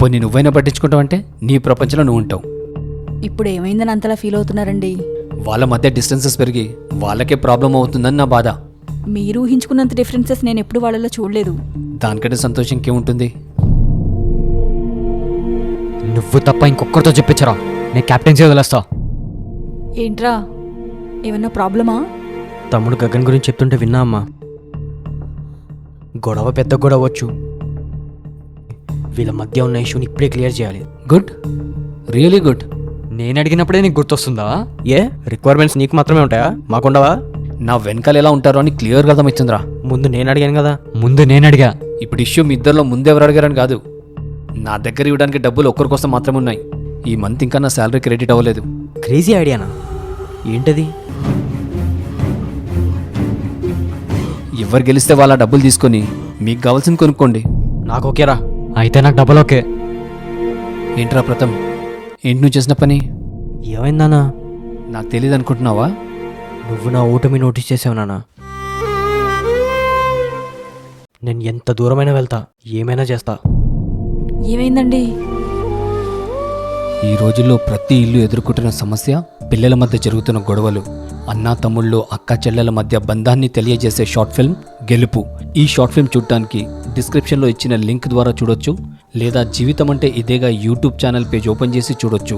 పోనీ నువ్వైనా పట్టించుకుంటావంటే నీ ప్రపంచంలో నువ్వు ఉంటావు. ఇప్పుడు ఏమైందని అంతలా ఫీల్ అవుతున్నారండి? వాళ్ళ మధ్య డిస్టెన్సెస్ పెరిగి వాళ్ళకే ప్రాబ్లం అవుతుందని నా బాధ. మీరు ఊహించుకున్నంత డిఫరెన్సెస్ నేను ఎప్పుడు వాళ్ళలో చూడలేదు. దానికంటే సంతోషం ఇంకేముంటుంది? నువ్వు తప్ప ఇంకొకరితో చెప్పించరా, నేను క్యాప్టెన్సీ వదిలేస్తా. ఏంట్రా, ఏమన్నా ప్రాబ్లమా? తమ్ముడు గగన్ గురించి చెప్తుంటే విన్నా అమ్మా. గొడవ పెద్ద గొడవ వచ్చు. వీళ్ళ మధ్య ఉన్న ఇష్యూని ఇప్పుడే క్లియర్ చేయాలి. Good, really good. నేను అడిగినప్పుడే నీకు గుర్తొస్తుందా? ఏ రిక్వైర్మెంట్స్ నీకు మాత్రమే ఉంటాయా, మాకుండవా? నా వెనకాల ఎలా ఉంటారో అని క్లియర్గా అర్థమవుతుందిరా. ముందు నేను అడిగాను కదా. ముందు నేను అడిగా. ఇప్పుడు ఇష్యూ మీ ఇద్దరిలో ముందెవరు అడిగారని కాదు, నా దగ్గర ఇవ్వడానికి డబ్బులు ఒక్కరి కోసం మాత్రమే ఉన్నాయి. ఈ మంత్ ఇంకా నా శాలరీ క్రెడిట్ అవ్వలేదు. క్రేజీ ఐడియానా? ఏంటది? ఎవరు గెలిస్తే వాళ్ళ డబ్బులు తీసుకొని మీకు కావాల్సింది కొనుక్కోండి. నాకు ఓకేరా. అయితే నాకు డబల్ ఓకే. ఏంట్రా ప్రథమ్, ఏంటి నువ్వు చేసిన పని? ఏమైందానా? నాకు తెలియదు అనుకుంటున్నావా? నువ్వు నా ఓటమి నోటీస్ చేసావు నాన్న. నేను ఎంత దూరమైనా వెళ్తా, ఏమైనా చేస్తా. ఏమైందండి? ఈ రోజుల్లో ప్రతి ఇల్లు ఎదుర్కొంటున్న సమస్య పిల్లల మధ్య జరుగుతున్న గొడవలు. అన్నా తమ్ముళ్ళు, అక్క చెల్లెల మధ్య బంధాన్ని తెలియజేసే షార్ట్ ఫిల్మ్ గెలుపు. ఈ షార్ట్ ఫిల్మ్ చూడటానికి డిస్క్రిప్షన్లో ఇచ్చిన లింక్ ద్వారా చూడొచ్చు, లేదా జీవితం అంటే ఇదేగా యూట్యూబ్ ఛానల్ పేజ్ ఓపెన్ చేసి చూడొచ్చు.